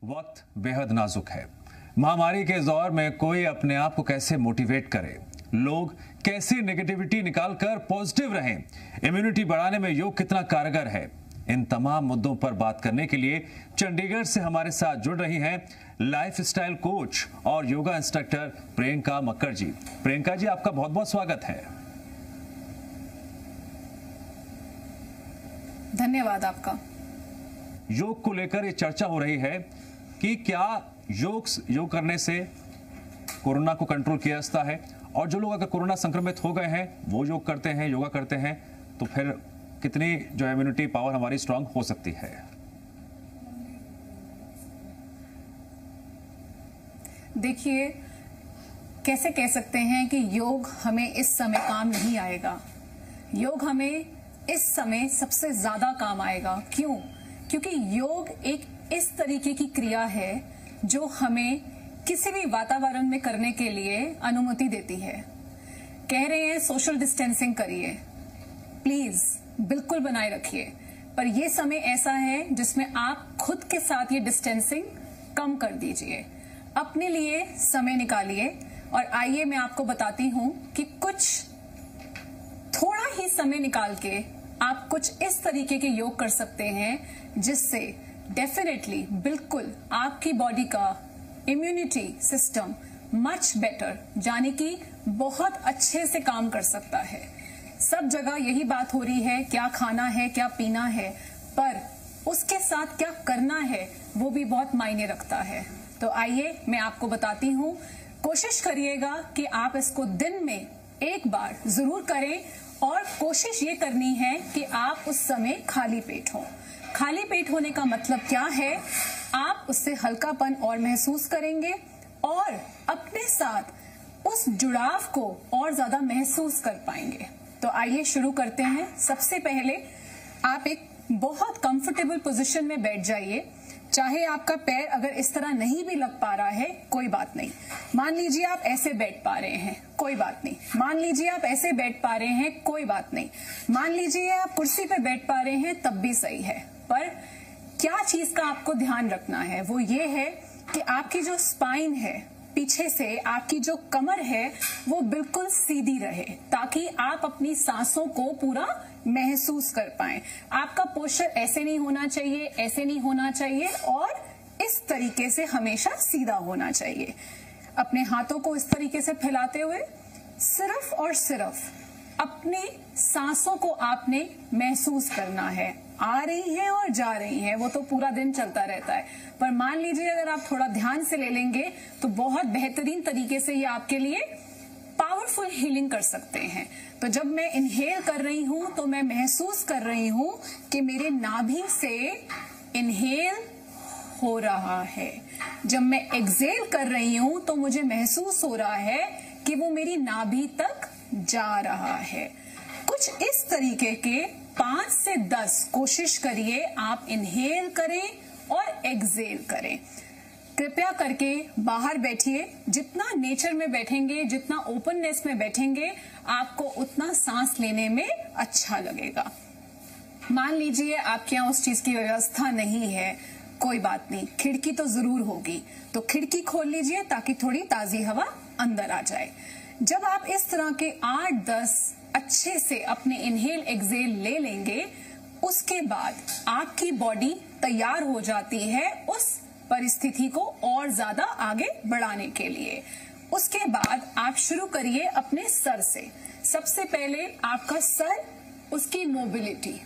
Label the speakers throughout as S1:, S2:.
S1: वक्त बेहद नाजुक है। महामारी के इस दौर में कोई अपने आप को कैसे मोटिवेट करे, लोग कैसे नेगेटिविटी निकालकर पॉजिटिव रहें, इम्यूनिटी बढ़ाने में योग कितना कारगर है, इन तमाम मुद्दों पर बात करने के लिए चंडीगढ़ से हमारे साथ जुड़ रही हैं लाइफस्टाइल कोच और योगा इंस्ट्रक्टर प्रियंका मक्कड़ जी। प्रियंका जी, आपका बहुत बहुत स्वागत है।
S2: धन्यवाद आपका।
S1: योग को लेकर ये चर्चा हो रही है कि क्या योग करने से कोरोना को कंट्रोल किया जाता है, और जो लोग अगर कोरोना संक्रमित हो गए हैं वो योग करते हैं, योगा करते हैं, तो फिर कितनी जो इम्यूनिटी पावर हमारी स्ट्रांग हो सकती है।
S2: देखिए, कैसे कह सकते हैं कि योग हमें इस समय काम नहीं आएगा। योग हमें इस समय सबसे ज्यादा काम आएगा। क्यों? क्योंकि योग एक इस तरीके की क्रिया है जो हमें किसी भी वातावरण में करने के लिए अनुमति देती है। कह रहे हैं सोशल डिस्टेंसिंग करिए, प्लीज बिल्कुल बनाए रखिए, पर यह समय ऐसा है जिसमें आप खुद के साथ ये डिस्टेंसिंग कम कर दीजिए। अपने लिए समय निकालिए और आइए मैं आपको बताती हूं कि कुछ थोड़ा ही समय निकाल के आप कुछ इस तरीके के योग कर सकते हैं जिससे डेफिनेटली बिल्कुल आपकी बॉडी का इम्यूनिटी सिस्टम मच बेटर, यानी कि बहुत अच्छे से काम कर सकता है। सब जगह यही बात हो रही है, क्या खाना है, क्या पीना है, पर उसके साथ क्या करना है वो भी बहुत मायने रखता है। तो आइए मैं आपको बताती हूँ। कोशिश करिएगा कि आप इसको दिन में एक बार जरूर करें, और कोशिश ये करनी है कि आप उस समय खाली पेट हों। खाली पेट होने का मतलब क्या है? आप उससे हल्कापन और महसूस करेंगे और अपने साथ उस जुड़ाव को और ज्यादा महसूस कर पाएंगे। तो आइए शुरू करते हैं। सबसे पहले आप एक बहुत कंफर्टेबल पोजीशन में बैठ जाइए। चाहे आपका पैर अगर इस तरह नहीं भी लग पा रहा है, कोई बात नहीं। मान लीजिए आप ऐसे बैठ पा रहे हैं, कोई बात नहीं। मान लीजिए आप ऐसे बैठ पा रहे हैं, कोई बात नहीं। मान लीजिए आप कुर्सी पे बैठ पा रहे हैं, तब भी सही है। पर क्या चीज का आपको ध्यान रखना है वो ये है कि आपकी जो स्पाइन है, पीछे से आपकी जो कमर है, वो बिल्कुल सीधी रहे, ताकि आप अपनी सांसों को पूरा महसूस कर पाएं। आपका पोस्चर ऐसे नहीं होना चाहिए, ऐसे नहीं होना चाहिए, और इस तरीके से हमेशा सीधा होना चाहिए। अपने हाथों को इस तरीके से फैलाते हुए सिर्फ और सिर्फ अपनी सांसों को आपने महसूस करना है। आ रही है और जा रही है, वो तो पूरा दिन चलता रहता है, पर मान लीजिए अगर आप थोड़ा ध्यान से ले लेंगे तो बहुत बेहतरीन तरीके से ये आपके लिए पावरफुल हीलिंग कर सकते हैं। तो जब मैं इनहेल कर रही हूं तो मैं महसूस कर रही हूं कि मेरे नाभि से इनहेल हो रहा है। जब मैं एक्सहेल कर रही हूं तो मुझे महसूस हो रहा है कि वो मेरी नाभि तक जा रहा है। कुछ इस तरीके के 5 से 10 कोशिश करिए आप इनहेल करें और एक्सहेल करें। कृपया करके बाहर बैठिए। जितना नेचर में बैठेंगे, जितना ओपननेस में बैठेंगे, आपको उतना सांस लेने में अच्छा लगेगा। मान लीजिए आपके यहाँ उस चीज की व्यवस्था नहीं है, कोई बात नहीं, खिड़की तो जरूर होगी, तो खिड़की खोल लीजिए ताकि थोड़ी ताजी हवा अंदर आ जाए। जब आप इस तरह के 8-10 अच्छे से अपने इनहेल एक्सहेल ले लेंगे, उसके बाद आपकी बॉडी तैयार हो जाती है उस परिस्थिति को और ज्यादा आगे बढ़ाने के लिए। उसके बाद आप शुरू करिए अपने सर से। सबसे पहले आपका सर, उसकी मोबिलिटी,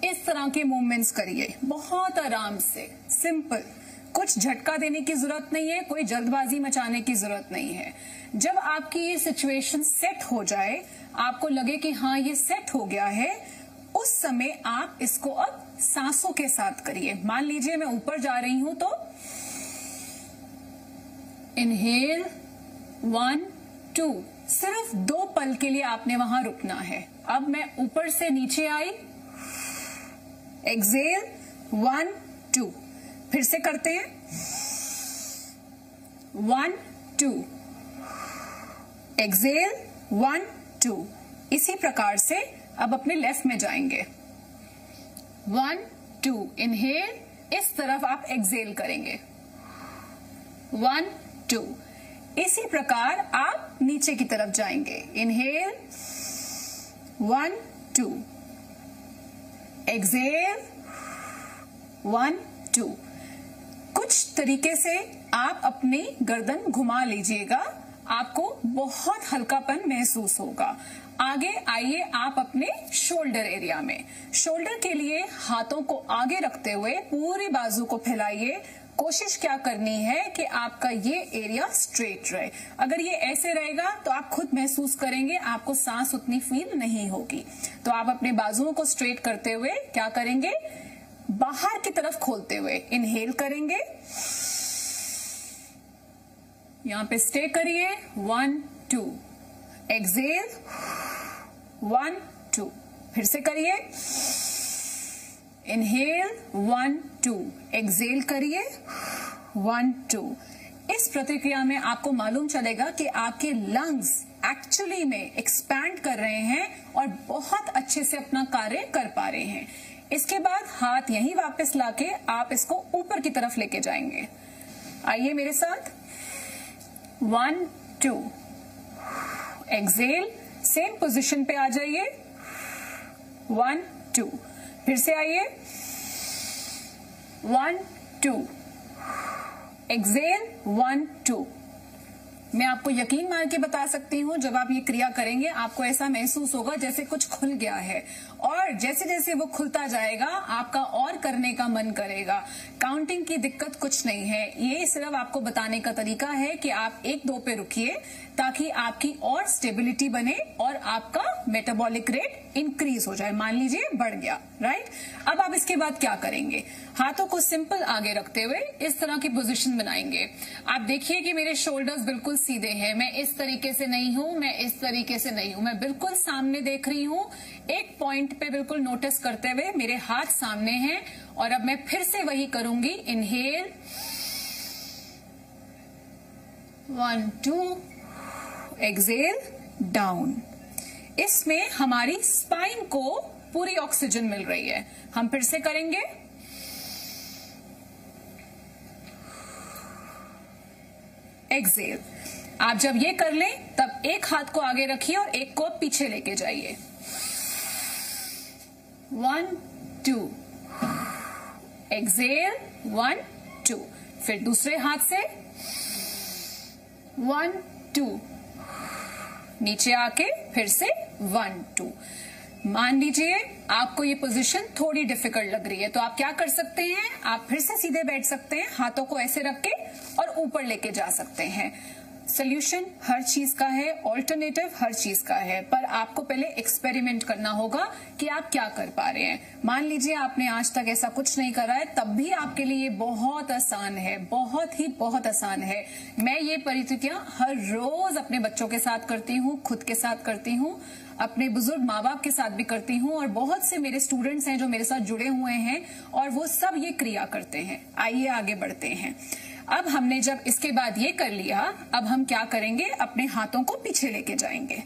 S2: इस तरह के मूवमेंट्स करिए बहुत आराम से, सिंपल। कुछ झटका देने की जरूरत नहीं है, कोई जल्दबाजी मचाने की जरूरत नहीं है। जब आपकी ये सिचुएशन सेट हो जाए, आपको लगे कि हाँ ये सेट हो गया है, उस समय आप इसको अब सांसों के साथ करिए। मान लीजिए मैं ऊपर जा रही हूं तो इनहेल 1 2, सिर्फ 2 पल के लिए आपने वहां रुकना है। अब मैं ऊपर से नीचे आई, एक्सहेल 1 2, फिर से करते हैं 1 2, एक्सहेल 1 2। इसी प्रकार से अब अपने लेफ्ट में जाएंगे 1 2, इनहेल इस तरफ आप एक्सेल करेंगे, 1 2। इसी प्रकार आप नीचे की तरफ जाएंगे, इनहेल 1 2, एक्सेल 1 2। कुछ तरीके से आप अपनी गर्दन घुमा लीजिएगा, आपको बहुत हल्कापन महसूस होगा। आगे आइए आप अपने शोल्डर एरिया में। शोल्डर के लिए हाथों को आगे रखते हुए पूरी बाजू को फैलाइए। कोशिश क्या करनी है कि आपका ये एरिया स्ट्रेट रहे। अगर ये ऐसे रहेगा तो आप खुद महसूस करेंगे, आपको सांस उतनी फील नहीं होगी। तो आप अपने बाजुओं को स्ट्रेट करते हुए क्या करेंगे, बाहर की तरफ खोलते हुए इनहेल करेंगे, यहां पे स्टे करिए, 1 2, एक्सेल 1 2, फिर से करिए, इनहेल 1 2, एक्सेल करिए 1 2। इस प्रतिक्रिया में आपको मालूम चलेगा कि आपके लंग्स एक्चुअली में एक्सपैंड कर रहे हैं और बहुत अच्छे से अपना कार्य कर पा रहे हैं। इसके बाद हाथ यहीं वापस लाके आप इसको ऊपर की तरफ लेके जाएंगे। आइए मेरे साथ, 1 2, एक्सेल, सेम पोजीशन पे आ जाइए, 1 2, फिर से आइए, 1 2, एक्सेल 1 2। मैं आपको यकीन मान के बता सकती हूं, जब आप ये क्रिया करेंगे आपको ऐसा महसूस होगा जैसे कुछ खुल गया है, और जैसे जैसे वो खुलता जाएगा आपका और करने का मन करेगा। काउंटिंग की दिक्कत कुछ नहीं है, ये सिर्फ आपको बताने का तरीका है कि आप 1 2 पे रुकिए ताकि आपकी और स्टेबिलिटी बने और आपका मेटाबॉलिक रेट इंक्रीज हो जाए। मान लीजिए बढ़ गया, राइट। अब आप इसके बाद क्या करेंगे, हाथों को सिंपल आगे रखते हुए इस तरह की पोजीशन बनाएंगे। आप देखिए कि मेरे शोल्डर्स बिल्कुल सीधे हैं, मैं इस तरीके से नहीं हूं, मैं इस तरीके से नहीं हूं, मैं बिल्कुल सामने देख रही हूं। एक पॉइंट पे बिल्कुल नोटिस करते हुए मेरे हाथ सामने हैं, और अब मैं फिर से वही करूंगी, इनहेल 1 2, एक्सेल डाउन। इसमें हमारी स्पाइन को पूरी ऑक्सीजन मिल रही है। हम फिर से करेंगे, एक्सेल। आप जब ये कर लें तब एक हाथ को आगे रखिए और एक को पीछे लेके जाइए, 1 2, एक्सेल 1 2, फिर दूसरे हाथ से 1 2, नीचे आके फिर से 1 2। मान लीजिए आपको ये पोजीशन थोड़ी डिफिकल्ट लग रही है, तो आप क्या कर सकते हैं, आप फिर से सीधे बैठ सकते हैं, हाथों को ऐसे रख के और ऊपर लेके जा सकते हैं। सोल्यूशन हर चीज का है, ऑल्टरनेटिव हर चीज का है, पर आपको पहले एक्सपेरिमेंट करना होगा कि आप क्या कर पा रहे हैं। मान लीजिए आपने आज तक ऐसा कुछ नहीं करा है, तब भी आपके लिए ये बहुत आसान है, बहुत ही बहुत आसान है। मैं ये प्रतिक्रिया हर रोज अपने बच्चों के साथ करती हूँ, खुद के साथ करती हूँ, अपने बुजुर्ग माँ बाप के साथ भी करती हूँ, और बहुत से मेरे स्टूडेंट्स हैं जो मेरे साथ जुड़े हुए हैं और वो सब ये क्रिया करते हैं। आइए आगे बढ़ते हैं। अब हमने जब इसके बाद ये कर लिया, अब हम क्या करेंगे, अपने हाथों को पीछे लेके जाएंगे।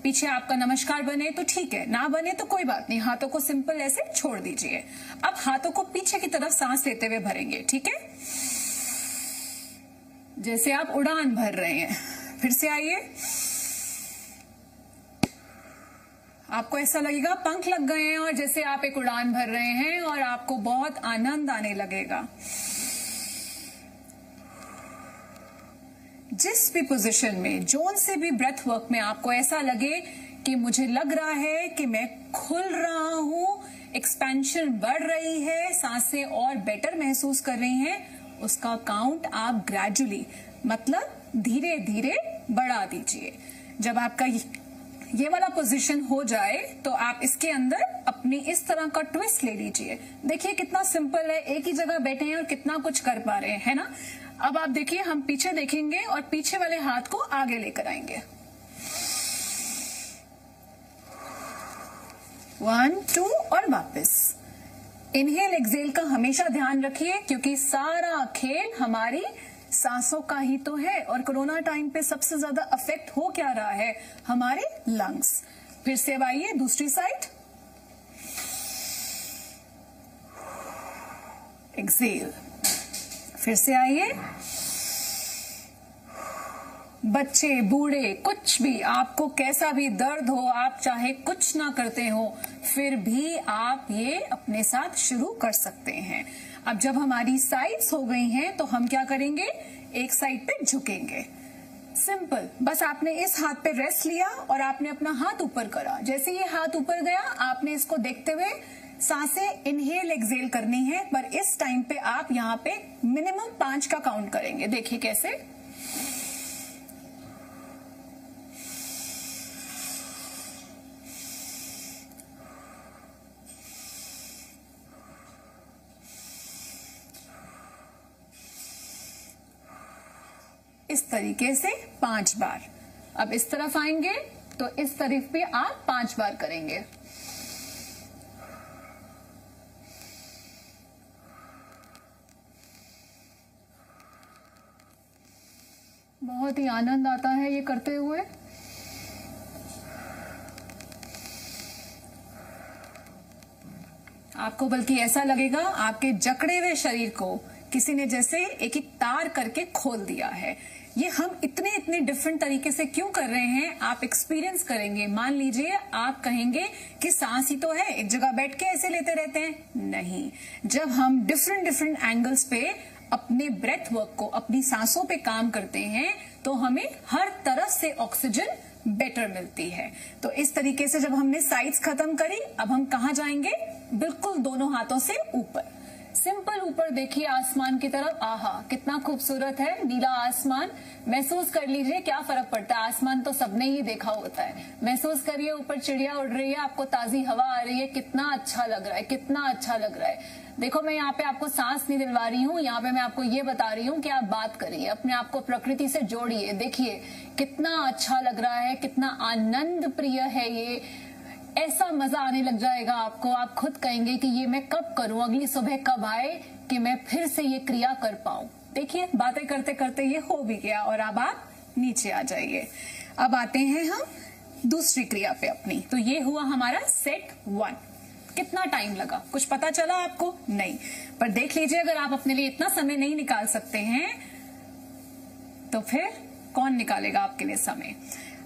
S2: पीछे आपका नमस्कार बने तो ठीक है, ना बने तो कोई बात नहीं, हाथों को सिंपल ऐसे छोड़ दीजिए। अब हाथों को पीछे की तरफ सांस लेते हुए भरेंगे, ठीक है, जैसे आप उड़ान भर रहे हैं। फिर से आइए, आपको ऐसा लगेगा पंख लग गए हैं और जैसे आप एक उड़ान भर रहे हैं और आपको बहुत आनंद आने लगेगा। जिस भी पोजीशन में, जोन से भी ब्रेथ वर्क में आपको ऐसा लगे कि मुझे लग रहा है कि मैं खुल रहा हूं, एक्सपेंशन बढ़ रही है, सांसें और बेटर महसूस कर रही हैं, उसका काउंट आप ग्रेजुअली, मतलब धीरे धीरे बढ़ा दीजिए। जब आपका ये वाला पोजीशन हो जाए तो आप इसके अंदर अपनी इस तरह का ट्विस्ट ले लीजिए। देखिए कितना सिंपल है, एक ही जगह बैठे हैं और कितना कुछ कर पा रहे हैं, है ना। अब आप देखिए, हम पीछे देखेंगे और पीछे वाले हाथ को आगे लेकर आएंगे, 1 2, और वापस इनहेल एक्सेल का हमेशा ध्यान रखिए, क्योंकि सारा खेल हमारी सांसों का ही तो है। और कोरोना टाइम पे सबसे ज्यादा अफेक्ट हो क्या रहा है, हमारे लंग्स। फिर से अब आइए दूसरी साइड, एक्सेल। फिर से आइए। बच्चे बूढ़े कुछ भी, आपको कैसा भी दर्द हो, आप चाहे कुछ ना करते हो, फिर भी आप ये अपने साथ शुरू कर सकते हैं। अब जब हमारी साइड्स हो गई हैं तो हम क्या करेंगे, एक साइड पे झुकेंगे। सिंपल, बस आपने इस हाथ पे रेस्ट लिया और आपने अपना हाथ ऊपर करा। जैसे ये हाथ ऊपर गया, आपने इसको देखते हुए सांसें इनहेल एक्सेल करनी है, पर इस टाइम पे आप यहाँ पे मिनिमम 5 का काउंट करेंगे। देखिए कैसे, इस तरीके से 5 बार। अब इस तरफ आएंगे तो इस तरफ भी आप 5 बार करेंगे। बहुत ही आनंद आता है ये करते हुए। आपको बल्कि ऐसा लगेगा आपके जकड़े हुए शरीर को किसी ने जैसे एक एक तार करके खोल दिया है। ये हम इतने डिफरेंट तरीके से क्यों कर रहे हैं, आप एक्सपीरियंस करेंगे। मान लीजिए आप कहेंगे कि सांस ही तो है, एक जगह बैठ के ऐसे लेते रहते हैं। नहीं, जब हम डिफरेंट एंगल्स पे अपने ब्रेथ वर्क को, अपनी सांसों पे काम करते हैं तो हमें हर तरफ से ऑक्सीजन बेटर मिलती है। तो इस तरीके से जब हमने साइड्स खत्म करी, अब हम कहाँ जाएंगे, बिल्कुल दोनों हाथों से ऊपर। सिंपल ऊपर देखिए आसमान की तरफ। आहा, कितना खूबसूरत है नीला आसमान। महसूस कर लीजिए, क्या फर्क पड़ता है, आसमान तो सबने ही देखा होता है। महसूस करिए ऊपर चिड़िया उड़ रही है, आपको ताजी हवा आ रही है, कितना अच्छा लग रहा है, कितना अच्छा लग रहा है। देखो, मैं यहाँ पे आपको सांस नहीं दिलवा रही हूँ, यहाँ पे मैं आपको ये बता रही हूँ कि आप बात करिए, अपने आप को प्रकृति से जोड़िए। देखिए कितना अच्छा लग रहा है, कितना आनंद प्रिय है ये। ऐसा मजा आने लग जाएगा आपको, आप खुद कहेंगे कि ये मैं कब करूं, अगली सुबह कब आए कि मैं फिर से ये क्रिया कर पाऊं। देखिए बातें करते करते ये हो भी गया और अब आप नीचे आ जाइए। अब आते हैं हम दूसरी क्रिया पे अपनी। तो ये हुआ हमारा सेट 1। कितना टाइम लगा, कुछ पता चला आपको? नहीं, पर देख लीजिए, अगर आप अपने लिए इतना समय नहीं निकाल सकते हैं तो फिर कौन निकालेगा आपके लिए समय।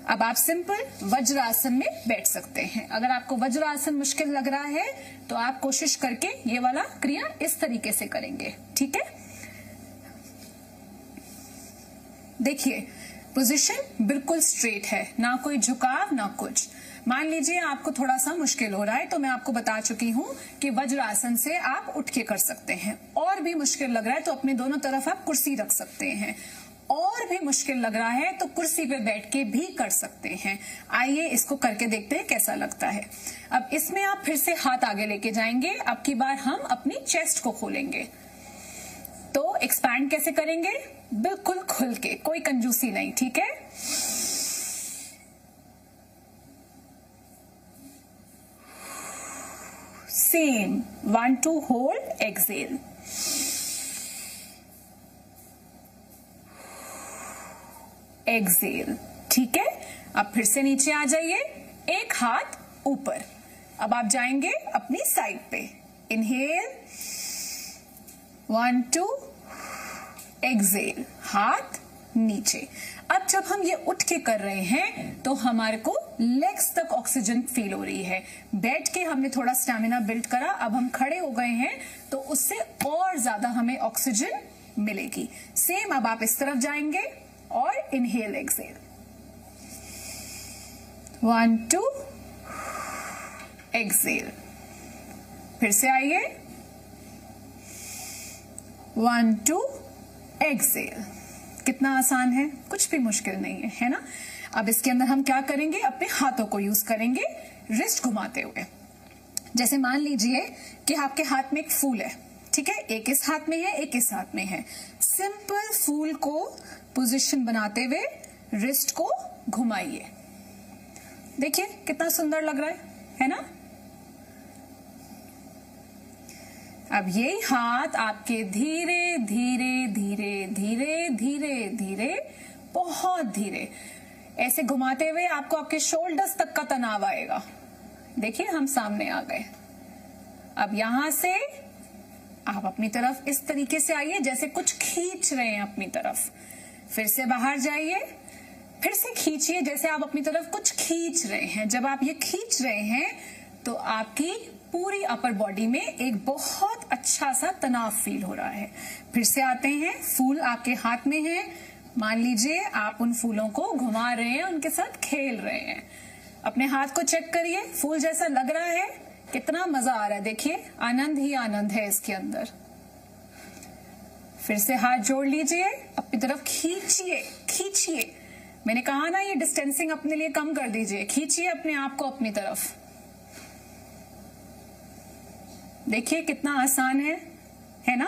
S2: अब आप सिंपल वज्रासन में बैठ सकते हैं। अगर आपको वज्रासन मुश्किल लग रहा है तो आप कोशिश करके ये वाला क्रिया इस तरीके से करेंगे। ठीक है, देखिए पोजीशन बिल्कुल स्ट्रेट है, ना कोई झुकाव ना कुछ। मान लीजिए आपको थोड़ा सा मुश्किल हो रहा है तो मैं आपको बता चुकी हूं कि वज्रासन से आप उठ के कर सकते हैं। और भी मुश्किल लग रहा है तो अपने दोनों तरफ आप कुर्सी रख सकते हैं। और भी मुश्किल लग रहा है तो कुर्सी पे बैठ के भी कर सकते हैं। आइए इसको करके देखते हैं कैसा लगता है। अब इसमें आप फिर से हाथ आगे लेके जाएंगे। अब की बार हम अपनी चेस्ट को खोलेंगे। तो एक्सपैंड कैसे करेंगे, बिल्कुल खुल के, कोई कंजूसी नहीं। ठीक है, सेम 1 2 होल्ड एक्सेल। एक्सेल। ठीक है, अब फिर से नीचे आ जाइए, एक हाथ ऊपर। अब आप जाएंगे अपनी साइड पे। इनहेल 1 2, एक्सेल, हाथ नीचे। अब जब हम ये उठ के कर रहे हैं तो हमारे को लेग्स तक ऑक्सीजन फील हो रही है। बैठ के हमने थोड़ा स्टैमिना बिल्ड करा, अब हम खड़े हो गए हैं तो उससे और ज्यादा हमें ऑक्सीजन मिलेगी। सेम अब आप इस तरफ जाएंगे और इनहेल एक्सेल 1 2, एक्सेल। फिर से आइए 1 2, एक्सेल। कितना आसान है, कुछ भी मुश्किल नहीं है, है ना। अब इसके अंदर हम क्या करेंगे, अपने हाथों को यूज करेंगे रिस्ट घुमाते हुए। जैसे मान लीजिए कि आपके हाथ में एक फूल है, ठीक है, एक इस हाथ में है, एक इस हाथ में है। सिंपल फूल को पोजीशन बनाते हुए रिस्ट को घुमाइए। देखिए कितना सुंदर लग रहा है ना। अब यही हाथ आपके धीरे धीरे धीरे धीरे धीरे धीरे, बहुत धीरे ऐसे घुमाते हुए आपको आपके शोल्डर्स तक का तनाव आएगा। देखिए हम सामने आ गए। अब यहां से आप अपनी तरफ इस तरीके से आइए जैसे कुछ खींच रहे हैं अपनी तरफ। फिर से बाहर जाइए, फिर से खींचिए जैसे आप अपनी तरफ कुछ खींच रहे हैं। जब आप ये खींच रहे हैं तो आपकी पूरी अपर बॉडी में एक बहुत अच्छा सा तनाव फील हो रहा है। फिर से आते हैं, फूल आपके हाथ में है, मान लीजिए आप उन फूलों को घुमा रहे हैं, उनके साथ खेल रहे हैं। अपने हाथ को चेक करिए, फूल जैसा लग रहा है, कितना मजा आ रहा है, देखिए आनंद ही आनंद है इसके अंदर। फिर से हाथ जोड़ लीजिए, अपनी तरफ खींचिए खींचिए। मैंने कहा ना, ये डिस्टेंसिंग अपने लिए कम कर दीजिए, खींचिए अपने आप को अपनी तरफ। देखिए कितना आसान है ना।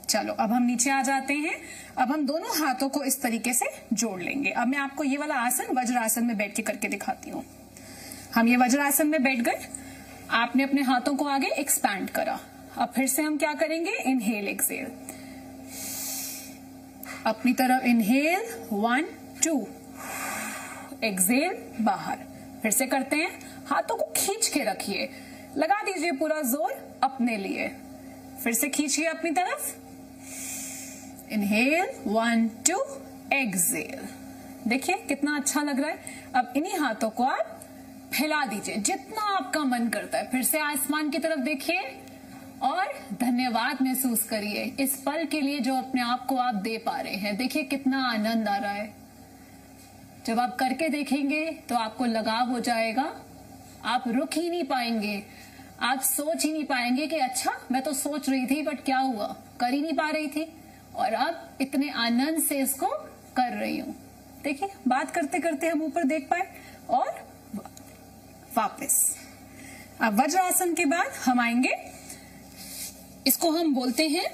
S2: चलो अब हम नीचे आ जाते हैं। अब हम दोनों हाथों को इस तरीके से जोड़ लेंगे। अब मैं आपको ये वाला आसन वज्रासन में बैठ के करके दिखाती हूँ। हम ये वज्रासन में बैठ गए, आपने अपने हाथों को आगे एक्सपैंड करा। अब फिर से हम क्या करेंगे, इनहेल एक्सेल, अपनी तरफ इनहेल 1 2, एक्सेल बाहर। फिर से करते हैं, हाथों को खींच के रखिए, लगा दीजिए पूरा जोर अपने लिए। फिर से खींचिए अपनी तरफ, इनहेल 1 2, एक्सेल। देखिए कितना अच्छा लग रहा है। अब इन्हीं हाथों को आप फैला दीजिए जितना आपका मन करता है। फिर से आसमान की तरफ देखिए और धन्यवाद महसूस करिए इस पल के लिए जो अपने आप को आप दे पा रहे हैं। देखिए कितना आनंद आ रहा है। जब आप करके देखेंगे तो आपको लगाव हो जाएगा, आप रुक ही नहीं पाएंगे, आप सोच ही नहीं पाएंगे कि अच्छा मैं तो सोच रही थी बट क्या हुआ, कर ही नहीं पा रही थी और अब इतने आनंद से इसको कर रही हूं। देखिए बात करते करते हम ऊपर देख पाए और वापस। अब वज्रासन के बाद हम आएंगे, इसको हम बोलते हैं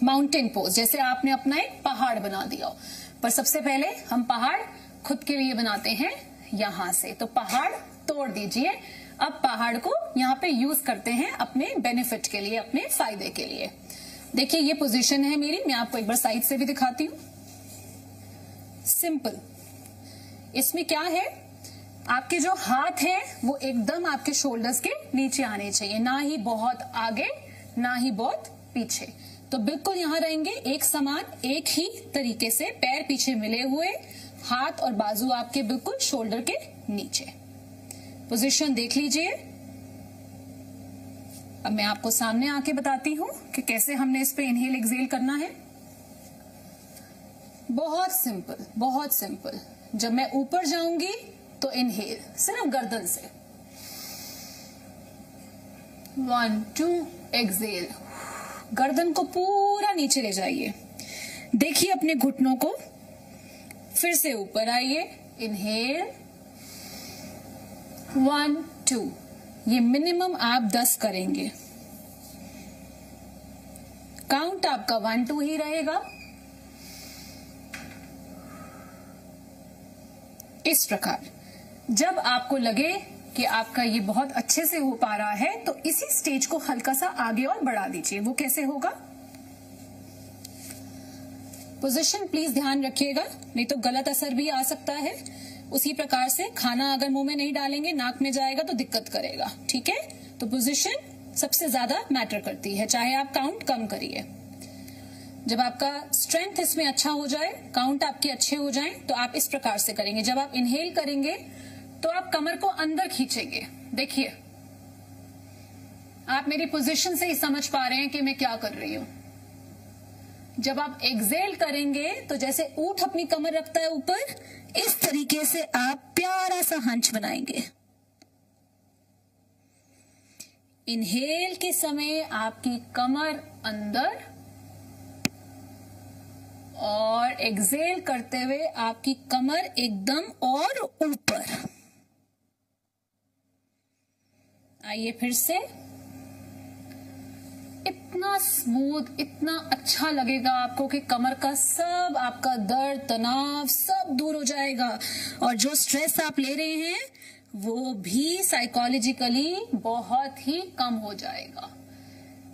S2: माउंटेन पोज। जैसे आपने अपना एक पहाड़ बना दिया हो, पर सबसे पहले हम पहाड़ खुद के लिए बनाते हैं यहां से। तो पहाड़ तोड़ दीजिए। अब पहाड़ को यहाँ पे यूज करते हैं अपने बेनिफिट के लिए, अपने फायदे के लिए। देखिए ये पोजीशन है मेरी, मैं आपको एक बार साइड से भी दिखाती हूँ। सिंपल। इसमें क्या है, आपके जो हाथ हैं वो एकदम आपके शोल्डर्स के नीचे आने चाहिए, ना ही बहुत आगे ना ही बहुत पीछे। तो बिल्कुल यहां रहेंगे एक समान, एक ही तरीके से, पैर पीछे मिले हुए, हाथ और बाजू आपके बिल्कुल शोल्डर के नीचे। पोजीशन देख लीजिए। अब मैं आपको सामने आके बताती हूं कि कैसे हमने इस पे इनहेल एक्सेल करना है। बहुत सिंपल, बहुत सिंपल। जब मैं ऊपर जाऊंगी तो इनहेल सिर्फ गर्दन से, 1 2, एक्सेल। गर्दन को पूरा नीचे ले जाइए, देखिए अपने घुटनों को। फिर से ऊपर आइए, इनहेल 1 2, ये मिनिमम आप 10 करेंगे। काउंट आपका 1 2 ही रहेगा। इस प्रकार जब आपको लगे कि आपका ये बहुत अच्छे से हो पा रहा है तो इसी स्टेज को हल्का सा आगे और बढ़ा दीजिए। वो कैसे होगा, पोजीशन प्लीज ध्यान रखिएगा, नहीं तो गलत असर भी आ सकता है। उसी प्रकार से खाना अगर मुंह में नहीं डालेंगे, नाक में जाएगा तो दिक्कत करेगा, ठीक है। तो पोजीशन सबसे ज्यादा मैटर करती है, चाहे आप काउंट कम करिए। जब आपका स्ट्रेंथ इसमें अच्छा हो जाए, काउंट आपके अच्छे हो जाएं, तो आप इस प्रकार से करेंगे। जब आप इनहेल करेंगे तो आप कमर को अंदर खींचेंगे। देखिए आप मेरी पोजीशन से ही समझ पा रहे हैं कि मैं क्या कर रही हूं। जब आप एक्सेल करेंगे तो जैसे ऊंट अपनी कमर रखता है ऊपर, इस तरीके से आप प्यारा सा हंच बनाएंगे। इनहेल के समय आपकी कमर अंदर और एक्सेल करते हुए आपकी कमर एकदम और ऊपर। आइए फिर से। इतना स्मूथ, इतना अच्छा लगेगा आपको कि कमर का सब आपका दर्द, तनाव सब दूर हो जाएगा और जो स्ट्रेस आप ले रहे हैं वो भी साइकोलॉजिकली बहुत ही कम हो जाएगा।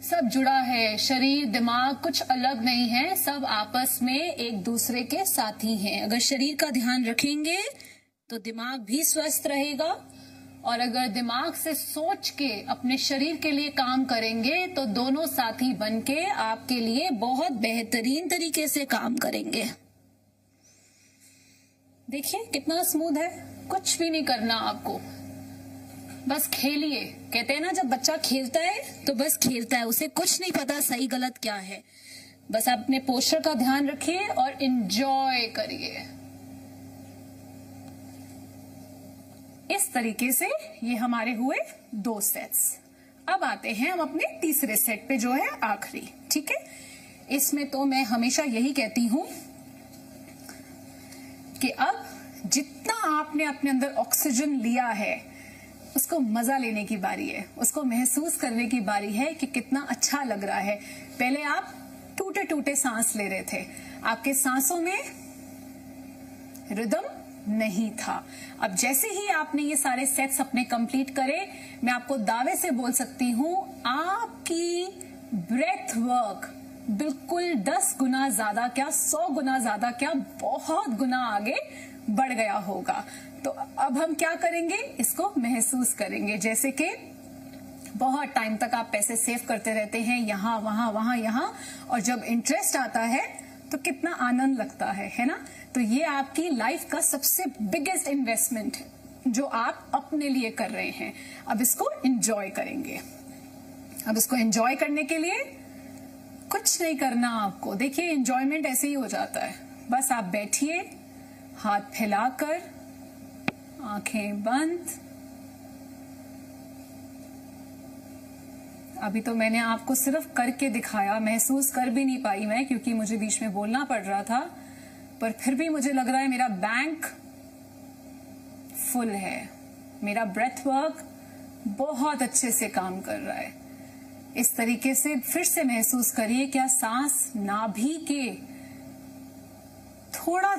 S2: सब जुड़ा है, शरीर दिमाग कुछ अलग नहीं है, सब आपस में एक दूसरे के साथी हैं। अगर शरीर का ध्यान रखेंगे तो दिमाग भी स्वस्थ रहेगा और अगर दिमाग से सोच के अपने शरीर के लिए काम करेंगे तो दोनों साथी बनके आपके लिए बहुत बेहतरीन तरीके से काम करेंगे। देखिए कितना स्मूथ है, कुछ भी नहीं करना आपको, बस खेलिए। कहते हैं ना जब बच्चा खेलता है तो बस खेलता है, उसे कुछ नहीं पता सही गलत क्या है। बस आप अपने पोस्चर का ध्यान रखिए और एंजॉय करिए। इस तरीके से ये हमारे हुए 2 सेट्स। अब आते हैं हम अपने तीसरे सेट पे जो है आखिरी। ठीक है, इसमें तो मैं हमेशा यही कहती हूं कि अब जितना आपने अपने अंदर ऑक्सीजन लिया है उसको मजा लेने की बारी है, उसको महसूस करने की बारी है कि कितना अच्छा लग रहा है। पहले आप टूटे टूटे सांस ले रहे थे, आपके सांसों में रिदम नहीं था। अब जैसे ही आपने ये सारे सेट्स अपने कंप्लीट करे, मैं आपको दावे से बोल सकती हूं आपकी ब्रेथ वर्क बिल्कुल 10 गुना ज्यादा क्या 100 गुना ज्यादा क्या बहुत गुना आगे बढ़ गया होगा। तो अब हम क्या करेंगे, इसको महसूस करेंगे। जैसे कि बहुत टाइम तक आप पैसे सेव करते रहते हैं, यहां वहां वहां यहां, और जब इंटरेस्ट आता है तो कितना आनंद लगता है ना। तो ये आपकी लाइफ का सबसे बिगेस्ट इन्वेस्टमेंट है जो आप अपने लिए कर रहे हैं। अब इसको एंजॉय करेंगे। अब इसको एंजॉय करने के लिए कुछ नहीं करना आपको। देखिए एंजॉयमेंट ऐसे ही हो जाता है, बस आप बैठिए हाथ फैलाकर, आंखें बंद। अभी तो मैंने आपको सिर्फ करके दिखाया, महसूस कर भी नहीं पाई मैं क्योंकि मुझे बीच में बोलना पड़ रहा था, पर फिर भी मुझे लग रहा है मेरा बैंक फुल है, मेरा ब्रेथ वर्क बहुत अच्छे से काम कर रहा है। इस तरीके से फिर से महसूस करिए क्या सांस नाभि के थोड़ा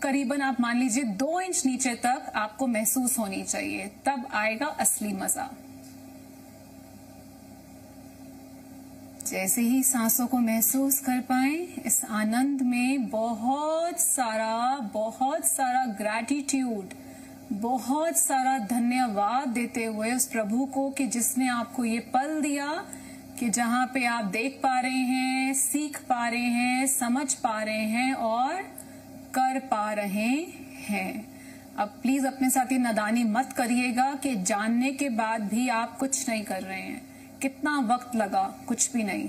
S2: करीबन आप मान लीजिए 2 इंच नीचे तक आपको महसूस होनी चाहिए, तब आएगा असली मजा। जैसे ही सांसों को महसूस कर पाए, इस आनंद में बहुत सारा ग्रैटिट्यूड, बहुत सारा धन्यवाद देते हुए उस प्रभु को कि जिसने आपको ये पल दिया कि जहां पे आप देख पा रहे हैं, सीख पा रहे हैं, समझ पा रहे हैं और कर पा रहे हैं। अब प्लीज अपने साथ ये नादानी मत करिएगा कि जानने के बाद भी आप कुछ नहीं कर रहे हैं। कितना वक्त लगा, कुछ भी नहीं।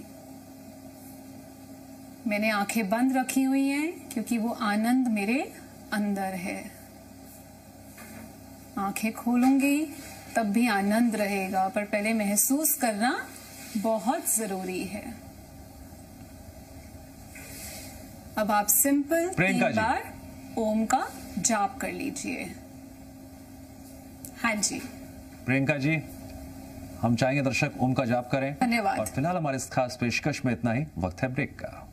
S2: मैंने आंखें बंद रखी हुई हैं क्योंकि वो आनंद मेरे अंदर है। आंखें खोलूंगी तब भी आनंद रहेगा, पर पहले महसूस करना बहुत जरूरी है। अब आप सिंपल 3 बार ओम का जाप कर लीजिए। हाँ जी
S1: प्रियंका जी, हम चाहेंगे दर्शक ओम का जाप करें।
S2: धन्यवाद।
S1: और फिलहाल हमारे इस खास पेशकश में इतना ही। वक्त है ब्रेक का।